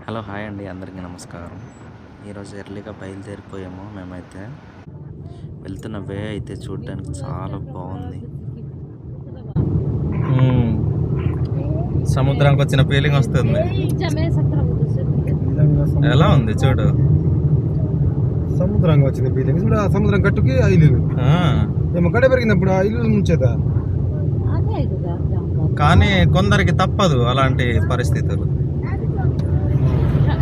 Hello hi అండి, అందరికీ నమస్కారం. ఈరోజు ఎర్లీగా బయలుదేరిపోయాము. మేమైతే వెళ్తున్న వే అయితే చూడడానికి చాలా బాగుంది. సముద్రానికి వచ్చిన ఫీలింగ్ వస్తుంది. ఎలా ఉంది చూడు, సముద్రంగా వచ్చిన ఫీలింగ్ చూడు. ఆ సముద్రం కట్టుకి ఆ ఇల్లు మేము గడ పెరిగినప్పుడు ఆ ఇల్లు ముంచేదా. కానీ కొందరికి తప్పదు అలాంటి పరిస్థితులు.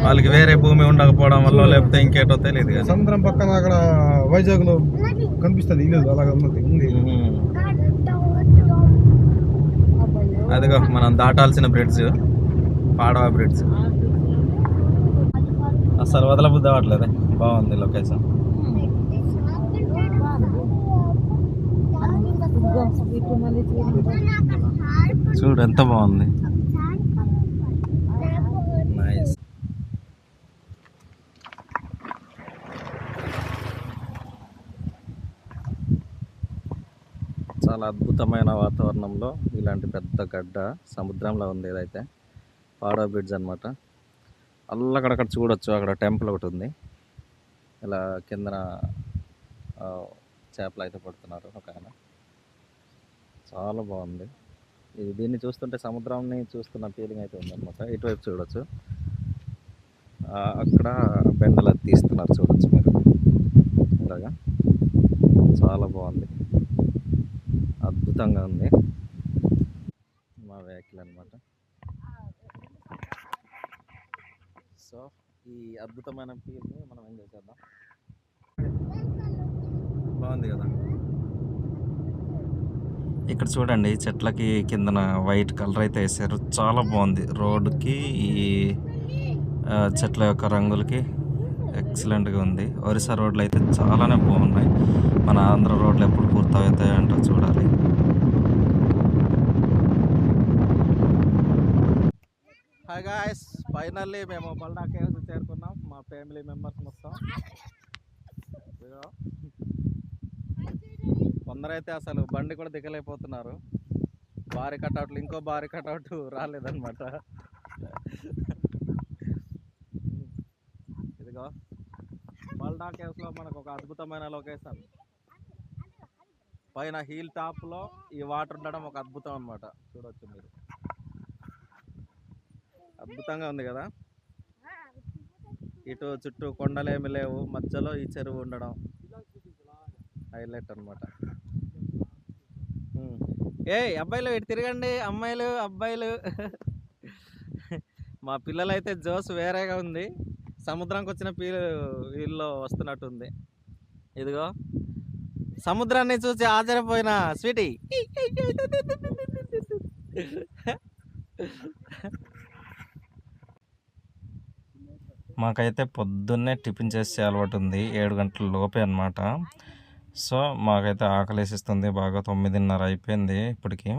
వాళ్ళకి వేరే భూమి ఉండకపోవడం వల్ల లేకపోతే ఇంకేటో తెలియదు. సముద్రం పక్కన అక్కడ వైజాగ్ లో కనిపిస్తుంది ఇల్లు, అలాగే ఉంది. అదిగో మనం దాటాల్సిన బ్రిడ్జ్, పాడవ బ్రిడ్జ్. అసలు వదలబుద్ధి అవ్వట్లేదే. బాగుంది లొకేషన్. చూడు ఎంత బాగుంది. నైస్. చాలా అద్భుతమైన వాతావరణంలో ఇలాంటి పెద్ద గడ్డ సముద్రంలో ఉంది. ఏదైతే పాడవ బ్రిడ్జ్ అనమాట. అల్లకడక్కడ చూడొచ్చు. అక్కడ టెంపుల్ ఒకటి ఉంది. ఇలా కిందన చేపలు అయితే పడుతున్నారు ఒక ఆయన. చాలా బాగుంది. దీన్ని చూస్తుంటే సముద్రాన్ని చూస్తున్న ఫీలింగ్ అయితే ఉందన్నమాట. ఇటువైపు చూడొచ్చు. అక్కడ బెండలు అది తీస్తున్నారు, చూడొచ్చు మీరు. ఇలాగా చాలా బాగుంది, అద్భుతంగా ఉంది. మా వెహికల్ అనమాట. సో ఈ అద్భుతమైన ఫీల్ని మనం ఎంజాయ్ చేద్దాం. బాగుంది కదా. ఇక్కడ చూడండి, చెట్లకి కిందన వైట్ కలర్ అయితే వేసారు. చాలా బాగుంది. రోడ్డుకి ఈ చెట్ల యొక్క రంగులకి ఎక్సలెంట్గా ఉంది. ఒరిస్సా రోడ్లు అయితే చాలానే బాగున్నాయి. మన ఆంధ్ర రోడ్లు ఎప్పుడు పూర్తవుతాయంటో చూడాలి. హాయ్ గాయ్స్, ఫైనల్లీ మేము బల్డా కేవ్స్ చేరుకున్నాం. మా ఫ్యామిలీ మెంబర్స్ మొత్తం. కొందరైతే అసలు బండి కూడా దిగలేకపోతున్నారు. భారీ కట్అవుట్లు, ఇంకో భారీ కట్అవుట్ రాలేదన్నమాట. ఇదిగో బల్డా కేవ్స్లో మనకు ఒక అద్భుతమైన లొకేషన్. పైన హీల్ టాప్లో ఈ వాటర్ ఉండడం ఒక అద్భుతం అన్నమాట. చూడవచ్చు మీరు. అద్భుతంగా ఉంది కదా. ఇటు చుట్టూ కొండలేమి లేవు, మధ్యలో ఈ చెరువు ఉండడం హైలైట్ అనమాట. అబ్బాయిలు ఇటు తిరగండి, అమ్మాయిలు అబ్బాయిలు. మా పిల్లలైతే జోస్ వేరేగా ఉంది. సముద్రానికి వచ్చిన వీళ్ళు వస్తున్నట్టుంది. ఇదిగో సముద్రాన్ని చూసి ఆశ్చర్యపోయిన స్వీటీ. మాకైతే పొద్దున్నే టిఫిన్ చేసే అలవాటు ఉంది, 7 గంటల లోపే అనమాట. సో మాకైతే ఆకలేసిస్తుంది బాగా. 9:30 అయిపోయింది ఇప్పటికి.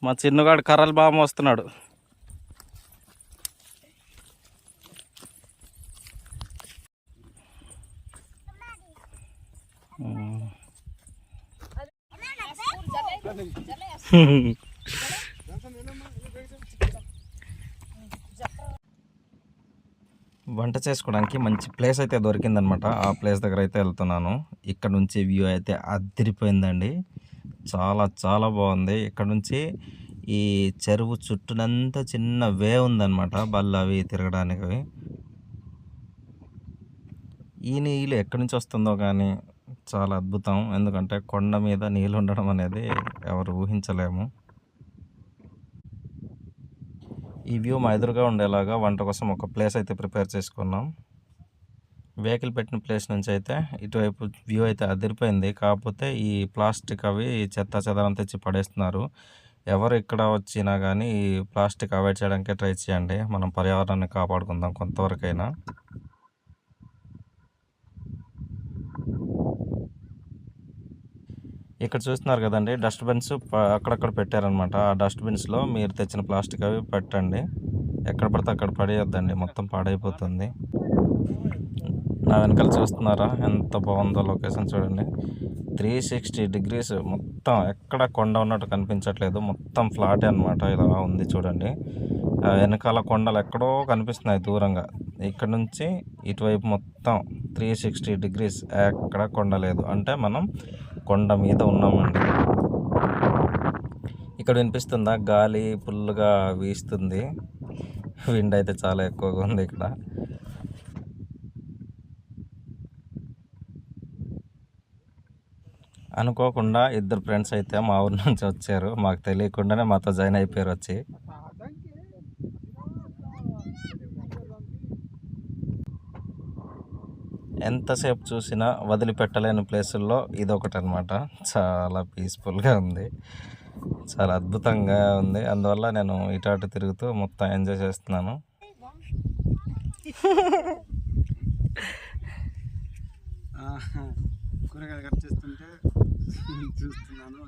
మా చిన్నగాడు కర్రలు బాగా వస్తున్నాడు. వంట చేసుకోవడానికి మంచి ప్లేస్ అయితే దొరికిందనమాట. ఆ ప్లేస్ దగ్గర అయితే వెళ్తున్నాను. ఇక్కడ నుంచి వ్యూ అయితే అదిరిపోయిందండి. చాలా చాలా బాగుంది. ఇక్కడ నుంచి ఈ చెరువు చుట్టూనంతా చిన్న వే ఉందన్నమాట, బళ్ళు అవి తిరగడానికి. ఈ నీళ్ళు ఎక్కడి నుంచి వస్తుందో కానీ చాలా అద్భుతం. ఎందుకంటే కొండ మీద నీళ్ళు ఉండడం అనేది ఎవరు ఊహించలేము. ఈ వ్యూ మా ఎదురుగా ఉండేలాగా వంట కోసం ఒక ప్లేస్ అయితే ప్రిపేర్ చేసుకున్నాం. వెహికల్ పెట్టిన ప్లేస్ నుంచి అయితే ఇటువైపు వ్యూ అయితే అదిరిపోయింది. కాకపోతే ఈ ప్లాస్టిక్ అవి చెత్త చెదారం తెచ్చి పడేస్తున్నారు. ఎవరు ఇక్కడ వచ్చినా కానీ ఈ ప్లాస్టిక్ అవాయిడ్ చేయడానికే ట్రై చేయండి. మనం పర్యావరణాన్ని కాపాడుకుందాం కొంతవరకైనా. ఇక్కడ చూస్తున్నారు కదండి, డస్ట్బిన్స్ అక్కడక్కడ పెట్టారనమాట. ఆ డస్ట్బిన్స్లో మీరు తెచ్చిన ప్లాస్టిక్ అవి పెట్టండి. ఎక్కడ పడితే అక్కడ పడేయొద్దండి, మొత్తం పాడైపోతుంది. నా వెనకాల చూస్తున్నారా ఎంత బాగుందో లొకేషన్ చూడండి. 360 డిగ్రీస్ మొత్తం ఎక్కడ కొండ ఉన్నట్టు కనిపించట్లేదు, మొత్తం ఫ్లాటే అనమాట. ఇలా ఉంది చూడండి. వెనకాల కొండలు ఎక్కడో కనిపిస్తున్నాయి దూరంగా. ఇక్కడ నుంచి ఇటువైపు మొత్తం 360 డిగ్రీస్ ఎక్కడ కొండ లేదు, అంటే మనం కొండ మీద ఉన్నామండి. ఇక్కడ వినిపిస్తుందా గాలి ఫుల్గా వీస్తుంది, విండ్ అయితే చాలా ఎక్కువగా ఉంది ఇక్కడ. అనుకోకుండా ఇద్దరు ఫ్రెండ్స్ అయితే మా ఊరి నుంచి వచ్చారు, మాకు తెలియకుండానే మాతో జాయిన్ అయిపోయారు వచ్చి. ఎంతసేపు చూసినా వదిలిపెట్టలేని ప్లేసుల్లో ఇదొకటి అనమాట. చాలా పీస్ఫుల్గా ఉంది, చాలా అద్భుతంగా ఉంది. అందువల్ల నేను ఇటు అటు తిరుగుతూ మొత్తం ఎంజాయ్ చేస్తున్నాను. కూరగాయలు కట్ చేస్తుంటే చూస్తున్నాను.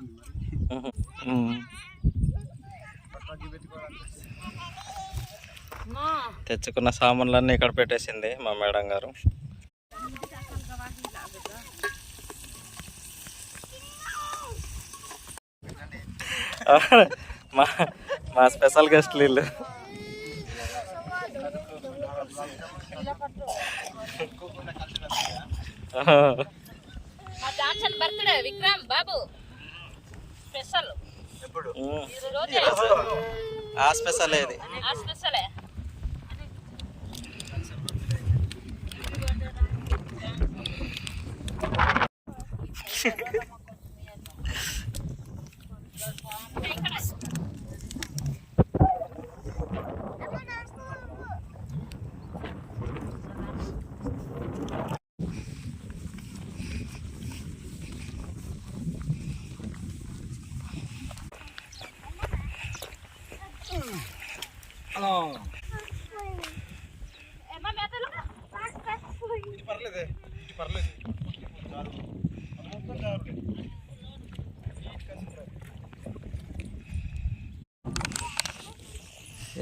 తెచ్చుకున్న సామాన్లన్నీ ఇక్కడ పెట్టేసింది మా మేడం గారు. మా మా స్పెషల్ గెస్ట్లు వీళ్ళు. బర్త్డే విక్రమ్ బాబు స్పెషల్. ఆ స్పెషల్ ఏది? ఆ స్పెషలే.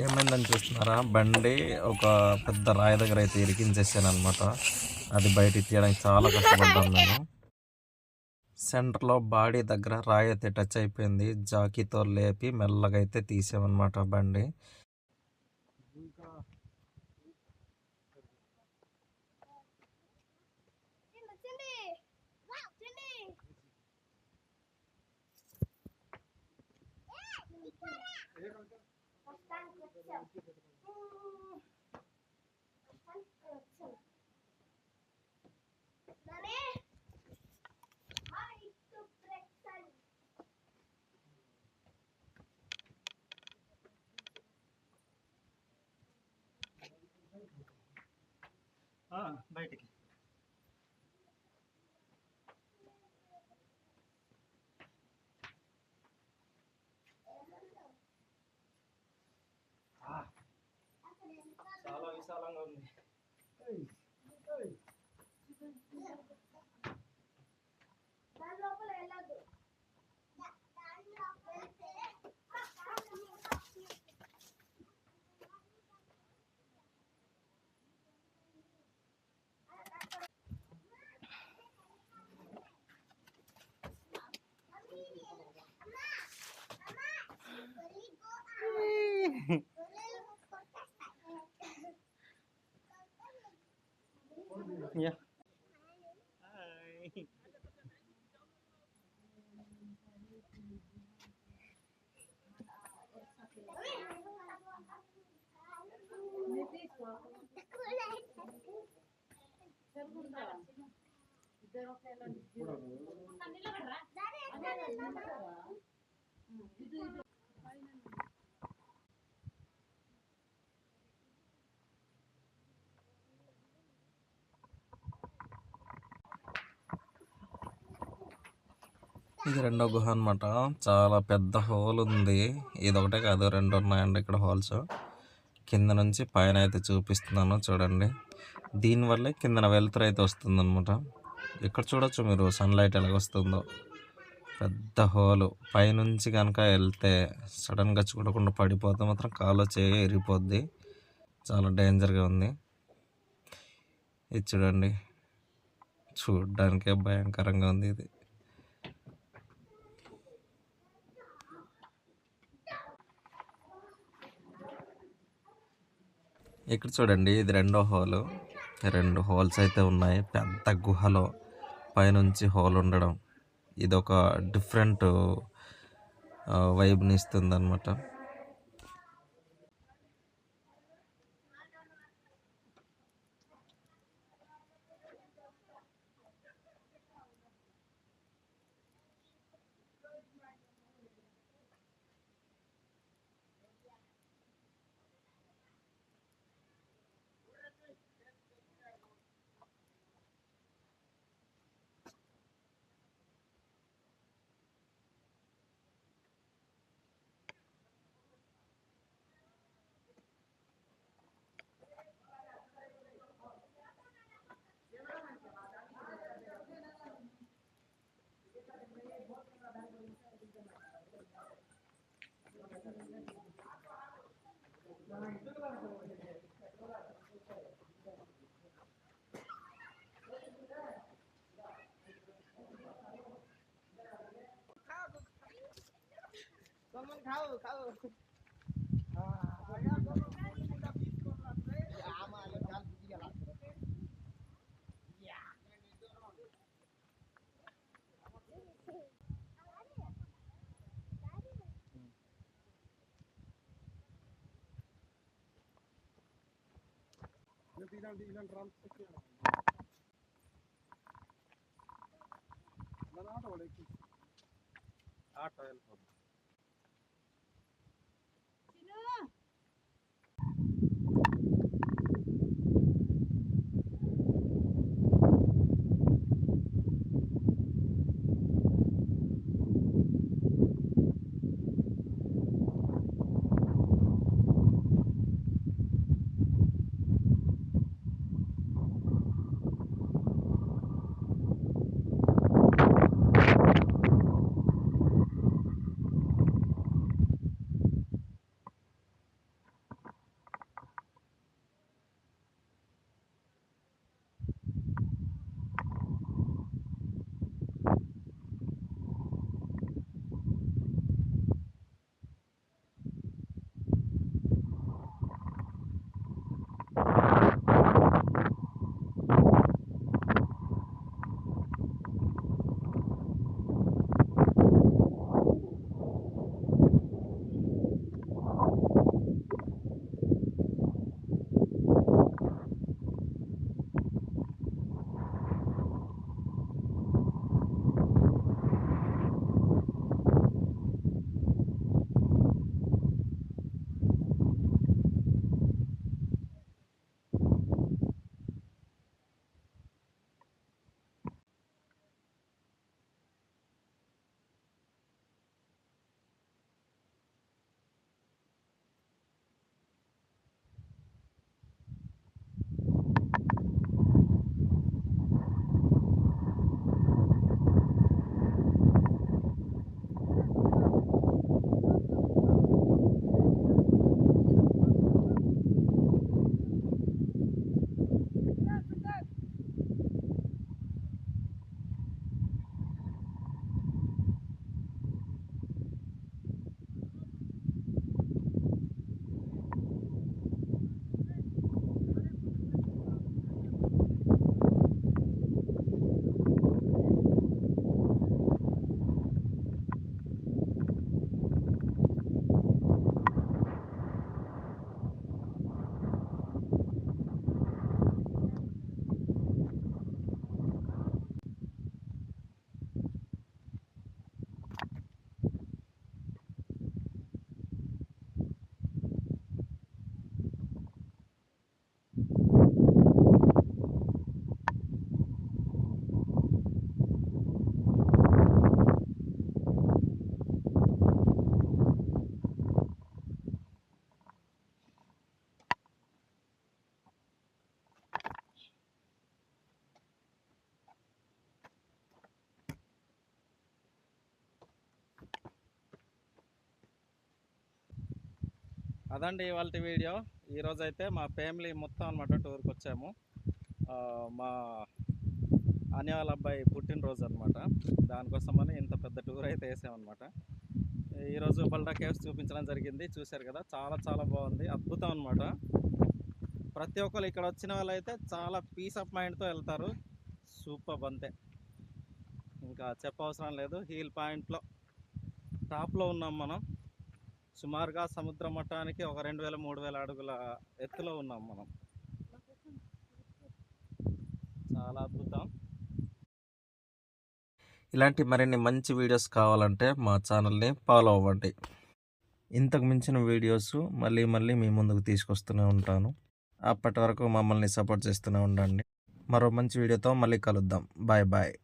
ఏమైందని చూస్తున్నారా, బండి ఒక పెద్ద రాయి దగ్గర అయితే ఇరికించేసాను అనమాట. అది బయటికి తీయడానికి చాలా కష్టపడ్డాను నేను. సెంటర్లో బాడీ దగ్గర రాయి అయితే టచ్ అయిపోయింది, జాకీతో లేపి మెల్లగా అయితే తీసామన్నమాట బండి. బయటికి చాలా విశాలంగా ఉంది. Yeah. ఇది రెండో గుహ అనమాట. చాలా పెద్ద హోల్ ఉంది, ఇది ఒకటే కాదు రెండు ఉన్నాయండి ఇక్కడ హోల్స్. కింద నుంచి పైన అయితే చూపిస్తున్నాను చూడండి. దీనివల్లే కిందన వెలుతురు అయితే వస్తుంది అనమాట. ఇక్కడ చూడొచ్చు మీరు సన్లైట్ ఎలాగ వస్తుందో. పెద్ద హోలు పైనుంచి కనుక వెళ్తే సడన్గా చూడకుండా పడిపోతే మాత్రం కాలో చేయి ఇరిగిపోద్ది, చాలా డేంజర్గా ఉంది. ఇది చూడండి, చూడడానికే భయంకరంగా ఉంది ఇది. ఇక్కడ చూడండి, ఇది రెండో హోలు. 2 హోల్స్ అయితే ఉన్నాయి పెద్ద గుహలో. పైనుంచి హోల్ ఉండడం ఇదొక డిఫరెంట్ వైబ్ని ఇస్తుంది అనమాట. ఇలాంటి రామ్స్ ఆటో వెళ్ళిపోతుంది. అదండి ఇవాళ వీడియో. ఈరోజు అయితే మా ఫ్యామిలీ మొత్తం అనమాట టూర్కి వచ్చాము. మా అనే వాళ్ళ అబ్బాయి పుట్టినరోజు అనమాట. దానికోసమని ఇంత పెద్ద టూర్ అయితే వేసామన్నమాట. ఈరోజు బల్డా కేవ్స్ చూపించడం జరిగింది. చూశారు కదా, చాలా చాలా బాగుంది, అద్భుతం అనమాట. ప్రతి ఒక్కరు ఇక్కడ వచ్చిన వాళ్ళైతే చాలా పీస్ ఆఫ్ మైండ్తో వెళ్తారు. సూపర్ అంతే, ఇంకా చెప్పవసరం లేదు. హీల్ పాయింట్లో టాప్లో ఉన్నాం మనం. సుమారుగా సముద్ర మట్టానికి ఒక 2000-3000 అడుగుల ఎత్తులో ఉన్నాం మనం. చాలా అద్భుతం. ఇలాంటి మరిన్ని మంచి వీడియోస్ కావాలంటే మా ఛానల్ని ఫాలో అవ్వండి. ఇంతకు మించిన వీడియోస్ మళ్ళీ మళ్ళీ మీ ముందుకు తీసుకొస్తూనే ఉంటాను. అప్పటి వరకు మమ్మల్ని సపోర్ట్ చేస్తూనే ఉండండి. మరో మంచి వీడియోతో మళ్ళీ కలుద్దాం. Bye bye.